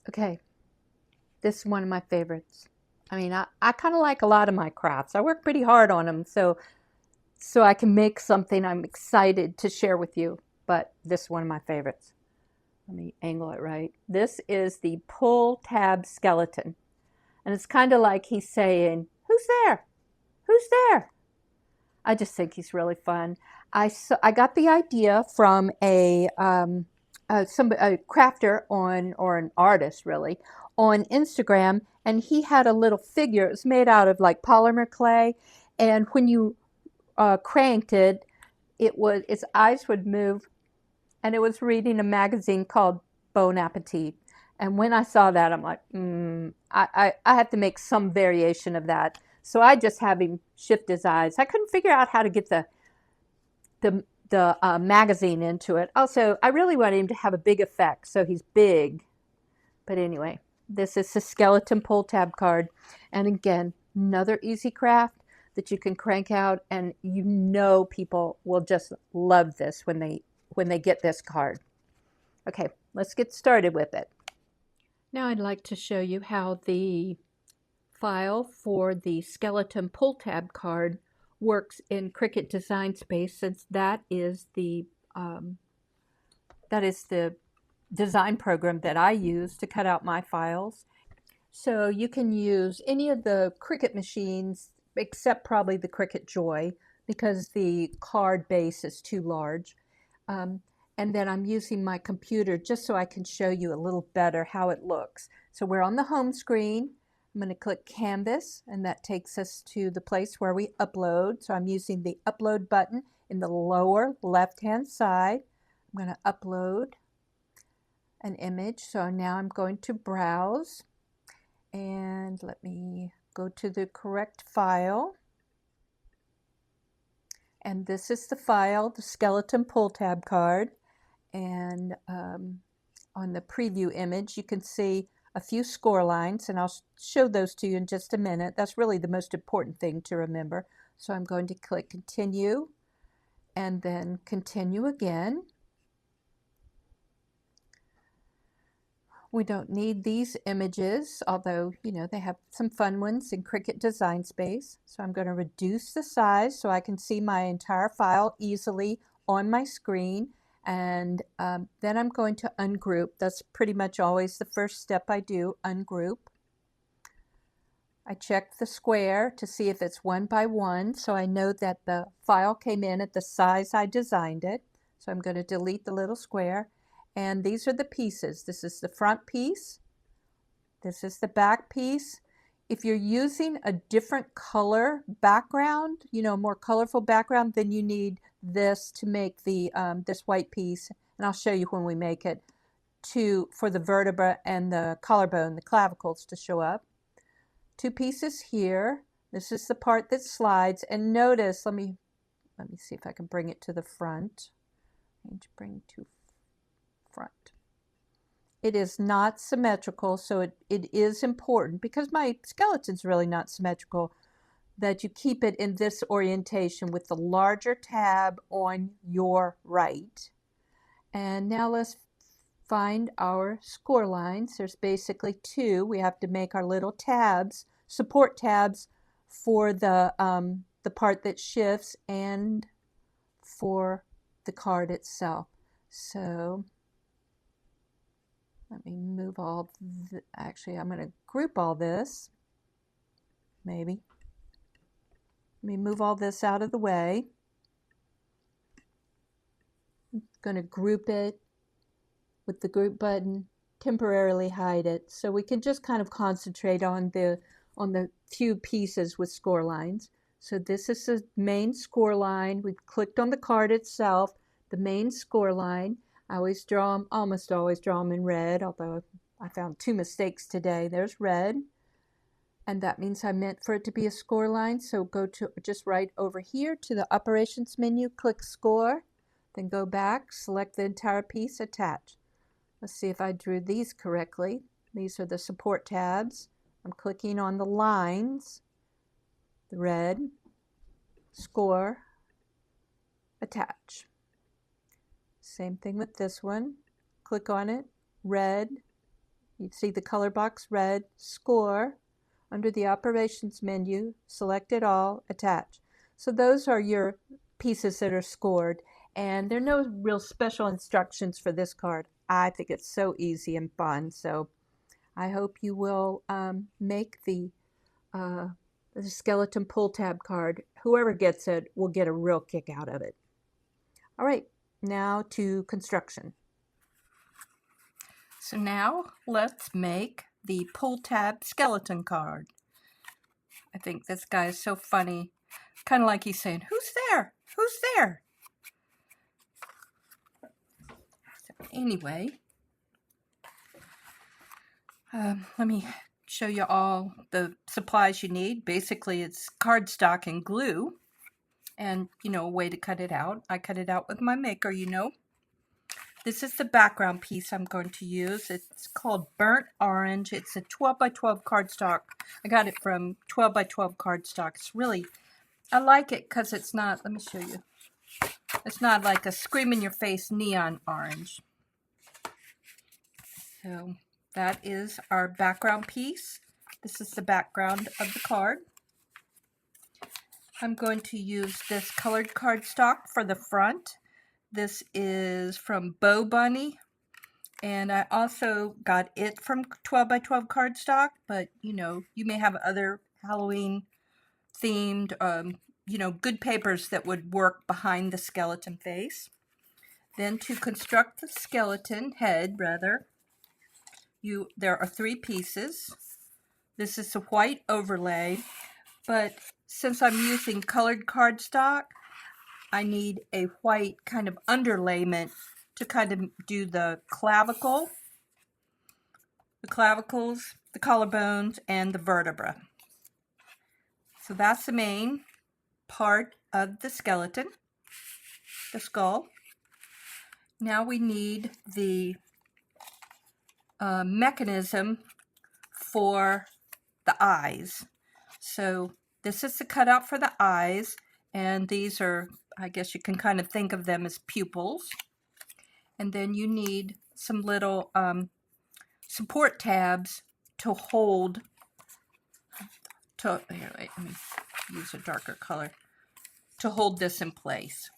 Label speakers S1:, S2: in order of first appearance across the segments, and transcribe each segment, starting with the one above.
S1: Okay, this is one of my favorites. I mean, I kind of like a lot of my crafts. I work pretty hard on them, so I can make something I'm excited to share with you. But this is one of my favorites. Let me angle it right. This is the pull tab skeleton. And it's kind of like he's saying, "Who's there? Who's there?" I just think he's really fun. I got the idea from a crafter on, or an artist really, on Instagram, and he had a little figure. It was made out of like polymer clay, and when you cranked it, its eyes would move, and it was reading a magazine called Bon Appetit. And when I saw that, I'm like, I have to make some variation of that. So I just have him shift his eyes. I couldn't figure out how to get the magazine into it. Also, I really wanted him to have a big effect, so he's big. But anyway, this is the skeleton pull tab card. And again, another easy craft that you can crank out, and you know people will just love this when they get this card. Okay, let's get started with it. Now I'd like to show you how the file for the skeleton pull tab card works in Cricut Design Space, since that is the design program that I use to cut out my files. So you can use any of the Cricut machines except probably the Cricut Joy, because the card base is too large. And then I'm using my computer just so I can show you a little better how it looks. So we're on the home screen. I'm going to click Canvas, and that takes us to the place where we upload. So I'm using the upload button in the lower left-hand side. I'm going to upload an image. So now I'm going to browse, and let me go to the correct file. And this is the file, the skeleton pull tab card. And on the preview image, you can see a few score lines, and I'll show those to you in just a minute. That's really the most important thing to remember. So I'm going to click continue, and then continue again. We don't need these images, although, you know, they have some fun ones in Cricut Design Space. So I'm going to reduce the size so I can see my entire file easily on my screen. And then I'm going to ungroup. That's pretty much always the first step I do, ungroup. I check the square to see if it's 1 by 1, so I know that the file came in at the size I designed it. So I'm going to delete the little square. And these are the pieces. This is the front piece. This is the back piece. If you're using a different color background, you know, more colorful background, then you need this to make the this white piece, and I'll show you when we make it, for the vertebra and the collarbone, the clavicles to show up. 2 pieces here. This is the part that slides, and notice, let me see if I can bring it to the front. Bring to front. It is not symmetrical, so it is important, because my skeleton's really not symmetrical, that you keep it in this orientation with the larger tab on your right. And now let's find our score lines. There's basically 2. We have to make our little tabs, support tabs, for the part that shifts and for the card itself. So let me move all, actually I'm going to group all this, maybe. Let me move all this out of the way. I'm going to group it with the group button, temporarily hide it, so we can just kind of concentrate on the few pieces with score lines. So this is the main score line. We've clicked on the card itself, the main score line. I always draw them, almost always draw them in red, although I found 2 mistakes today. There's red, and that means I meant for it to be a score line. So go to just right over here to the operations menu, click score, then go back, select the entire piece, attach. Let's see if I drew these correctly. These are the support tabs. I'm clicking on the lines, the red, score, attach. Same thing with this one. Click on it, red, You see the color box red, score. Under the operations menu, select it all, attach. So those are your pieces that are scored. And there are no real special instructions for this card. I think it's so easy and fun. So I hope you will make the skeleton pull tab card. Whoever gets it will get a real kick out of it. All right, now to construction. So now let's make the pull tab skeleton card. I think this guy is so funny. Kind of like he's saying, "Who's there? Who's there?" So anyway, let me show you all the supplies you need. Basically, it's cardstock and glue. And, you know, a way to cut it out. I cut it out with my maker, you know. This is the background piece I'm going to use. It's called Burnt Orange. It's a 12 by 12 cardstock. I got it from 12 by 12 cardstock. It's really, I like it because it's not, let me show you. It's not like a scream in your face neon orange. So that is our background piece. This is the background of the card. I'm going to use this colored cardstock for the front. This is from Bow Bunny, and I also got it from 12 by 12 cardstock, but you know, you may have other Halloween themed, you know, good papers that would work behind the skeleton face. Then to construct the skeleton head, rather, there are 3 pieces. This is a white overlay, but since I'm using colored cardstock, I need a white kind of underlayment to kind of do the clavicle, the clavicles, the collarbones, and the vertebra. So that's the main part of the skeleton, the skull. Now we need the mechanism for the eyes. So this is the cutout for the eyes, and these are, I guess you can kind of think of them as pupils. And then you need some little support tabs to hold, here, wait, let me use a darker color, to hold this in place.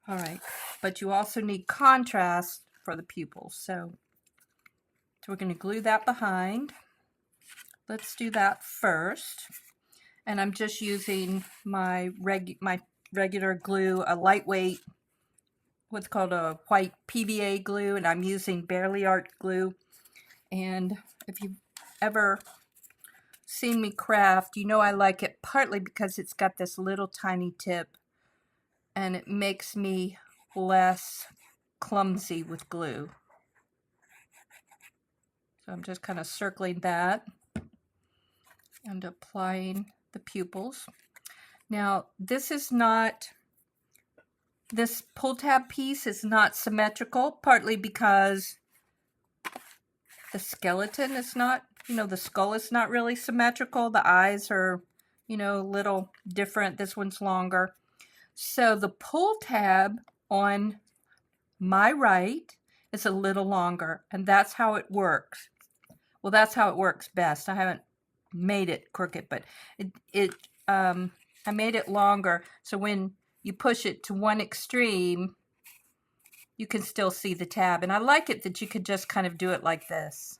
S1: All right, but you also need contrast for the pupils. So we're going to glue that behind. Let's do that first. And I'm just using my regular glue, a lightweight, what's called a white PVA glue, and I'm using Barely Art glue. And if you've ever seen me craft, you know I like it partly because it's got this little tiny tip, and it makes me less clumsy with glue. So I'm just kind of circling that and applying the pupils. Now this pull tab piece is not symmetrical, partly because the skeleton is not, you know, the skull is not really symmetrical. The eyes are, you know, a little different. This one's longer. So the pull tab on my right is a little longer, and that's how it works. Well, that's how it works best. I haven't made it crooked, but I made it longer, so when you push it to one extreme, you can still see the tab. And I like it that you could just kind of do it like this.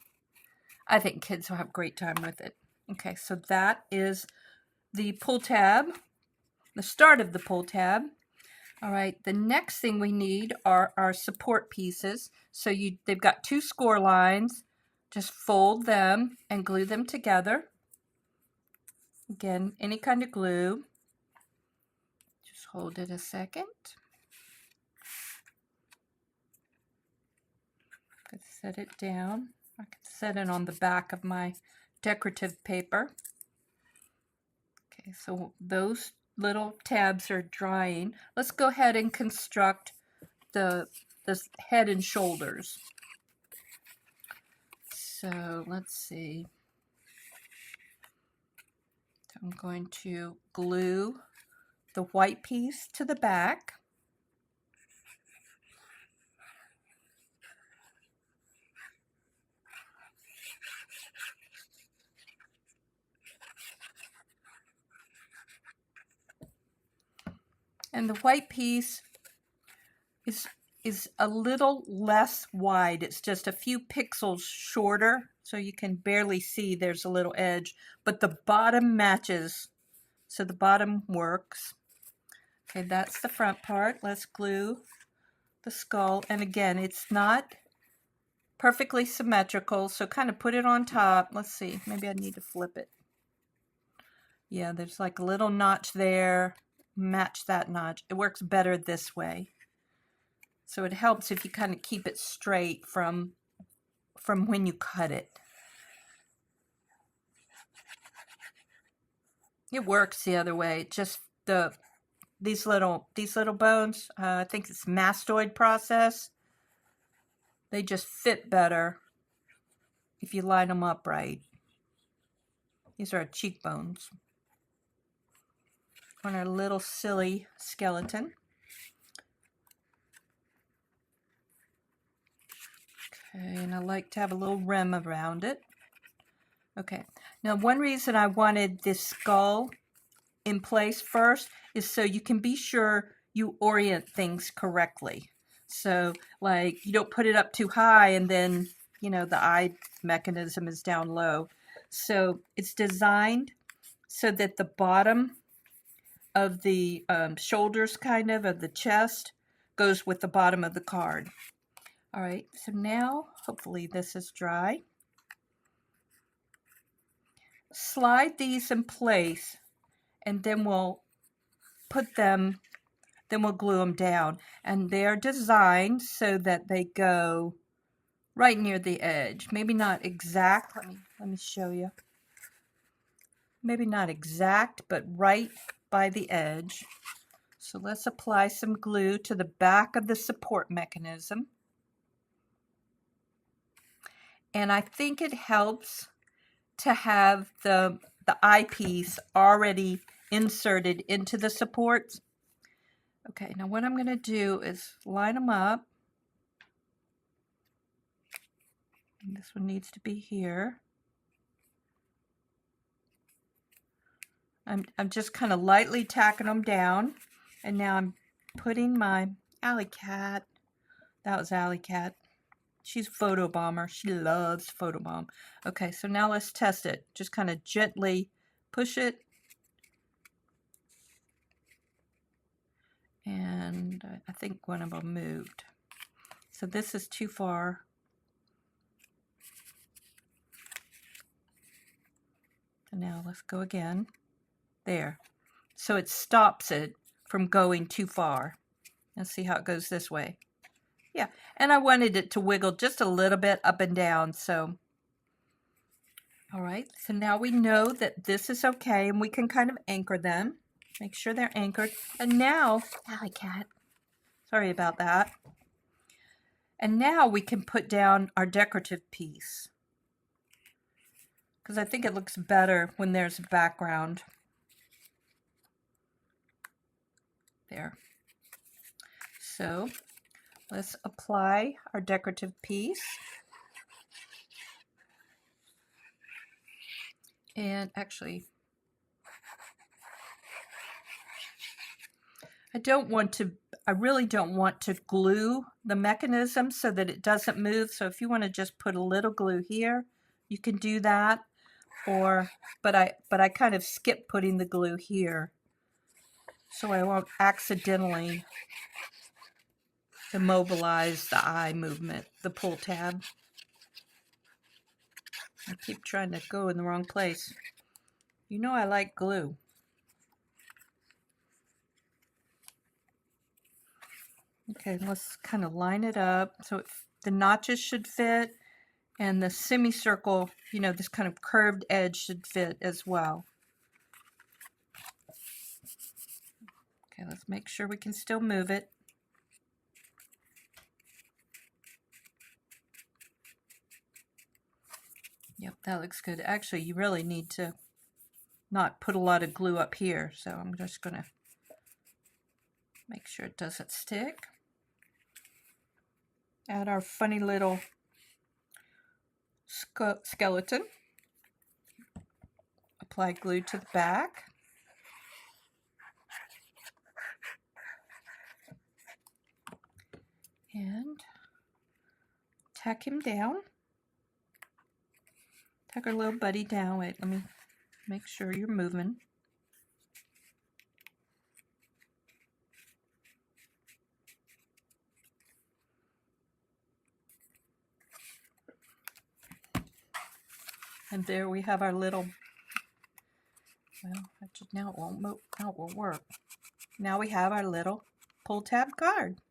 S1: I think kids will have a great time with it. Okay, so that is the pull tab, the start of the pull tab. All right, the next thing we need are our support pieces. So they've got 2 score lines. Just fold them and glue them together. Again, any kind of glue. Just hold it a second. I can set it down. I can set it on the back of my decorative paper. Okay, so those little tabs are drying. Let's go ahead and construct the head and shoulders. So let's see. So I'm going to glue the white piece to the back. And the white piece is a little less wide. It's just a few pixels shorter, so you can barely see there's a little edge, but the bottom matches, so the bottom works. Okay, that's the front part. Let's glue the skull, and again, it's not perfectly symmetrical, so kind of put it on top. Let's see, maybe I need to flip it. Yeah, there's like a little notch there. Match that notch. It works better this way. So it helps if you kind of keep it straight from when you cut it. It works the other way. Just these little bones, I think it's mastoid process. They just fit better if you line them up right. These are our cheekbones on our little silly skeleton. Okay, and I like to have a little rim around it. Okay, now one reason I wanted this skull in place first is so you can be sure you orient things correctly. So like you don't put it up too high and then, you know, the eye mechanism is down low. So it's designed so that the bottom of the shoulders kind of the chest goes with the bottom of the card. All right, so now hopefully this is dry. Slide these in place and then we'll put them, then we'll glue them down. And they're designed so that they go right near the edge. Maybe not exact, let me show you. Maybe not exact, but right by the edge. So let's apply some glue to the back of the support mechanism. And I think it helps to have the eyepiece already inserted into the supports. Okay, now what I'm going to do is line them up. And this one needs to be here. I'm just kind of lightly tacking them down. And now I'm putting my Alley Cat. That was Alley Cat. She's a photo bomber. She loves photo bomb. Okay, so now let's test it. Just kind of gently push it. And I think one of them moved. So this is too far. And now let's go again. There. So it stops it from going too far. Let's see how it goes this way. Yeah, and I wanted it to wiggle just a little bit up and down, so. All right, so now we know that this is okay, and we can kind of anchor them. Make sure they're anchored. And now, Alley Cat, sorry about that. And now we can put down our decorative piece, because I think it looks better when there's a background. There. So let's apply our decorative piece. And actually, I really don't want to glue the mechanism so that it doesn't move. So if you want to just put a little glue here, you can do that. But I kind of skip putting the glue here, so I won't accidentally immobilize the eye movement, the pull tab. I keep trying to go in the wrong place. You know I like glue. Okay, let's kind of line it up so the notches should fit, and the semicircle, you know, this kind of curved edge should fit as well. Okay, let's make sure we can still move it. Yep, that looks good. Actually, you really need to not put a lot of glue up here, so I'm just going to make sure it doesn't stick. Add our funny little skeleton. Apply glue to the back. And tack him down. Tack our little buddy down. Wait, let me make sure you're moving. And there we have our little, well, actually now it won't move, now it won't work. Now we have our little pull tab card.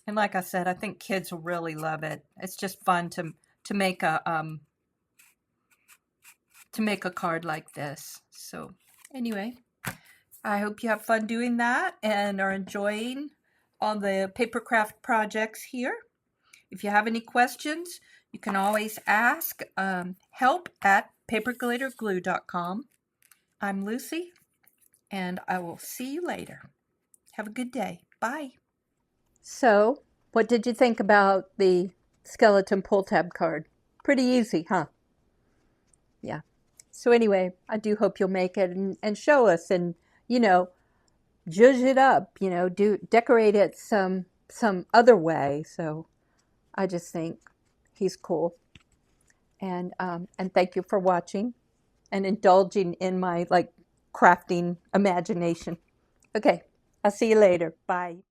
S1: And like I said, I think kids will really love it. It's just fun to make a card like this. So anyway, I hope you have fun doing that and are enjoying all the paper craft projects here. If you have any questions, you can always ask help@paperglitterglue.com. I'm Lucy, and I will see you later. Have a good day. Bye. So, what did you think about the skeleton pull tab card? Pretty easy, huh? Yeah. So anyway, I do hope you'll make it and show us and, you know, zhuzh it up, you know, decorate it some other way. So I just think he's cool. And thank you for watching and indulging in my like crafting imagination. Okay, I'll see you later. Bye.